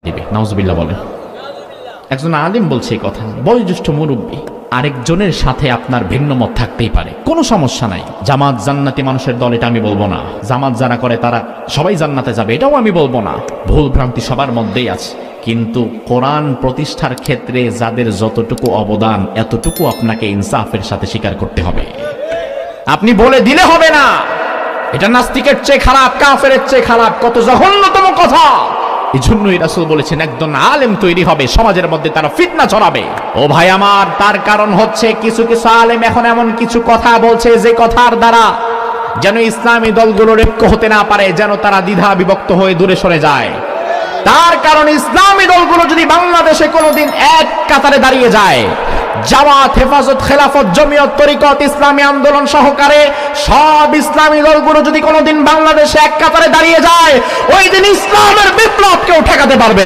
দিবে। নাউজুবিল্লাহ বলেন। একজন আলিম বলছে এই কথা, বয়োজ্যেষ্ঠ মুরব্বী, আরেকজনের সাথে আপনার ভিন্ন মত থাকতেই পারে, কোনো সমস্যা নাই। জামাত জান্নাতি মানুষের দল, এটা আমি বলবো না। জামাত যারা করে তারা সবাই জান্নাতে যাবে, এটাও আমি বলবো না। ভুল ভ্রান্তি সবার মধ্যেই আছে, কিন্তু কোরআন প্রতিষ্ঠার ক্ষেত্রে যাদের যতটুকু অবদান, এতটুকু আপনাকে ইনসাফের সাথে স্বীকার করতে হবে। আপনি বলে দিলে হবে না এটা নাস্তিকের চেয়ে খারাপ, কাফেরের চেয়ে খারাপ, কত জঘন্যতম কথা। এই জন্যই রাসূল বলেছেন একজন আলেম তৈরি হবে, সমাজের মধ্যে তারা ফিতনা ছড়াবে। ও ভাই আমার, তার কারণ হচ্ছে কিছু কিছু আলেম এখন এমন কিছু কথা বলছে যে কথার দ্বারা যেন ইসলামী দলগুলোর ঐক্য হতে না পারে, যেন তারা দ্বিধা বিভক্ত হয়ে দূরে সরে যায়। তার কারণ ইসলামী দলগুলো যদি বাংলাদেশে কোনোদিন এক কাতারে দাঁড়িয়ে যায়, জামাত, হেফাজত, খেলাফত, জমিয়ত, তরিকত, ইসলামী আন্দোলন সহকারে সব ইসলামী দলগুলো যদি কোনোদিন বাংলাদেশে এক কাতারে দাঁড়িয়ে যায়, ওই দিন ইসলামের বিপ্লব কেউ ঠেকাতে পারবে।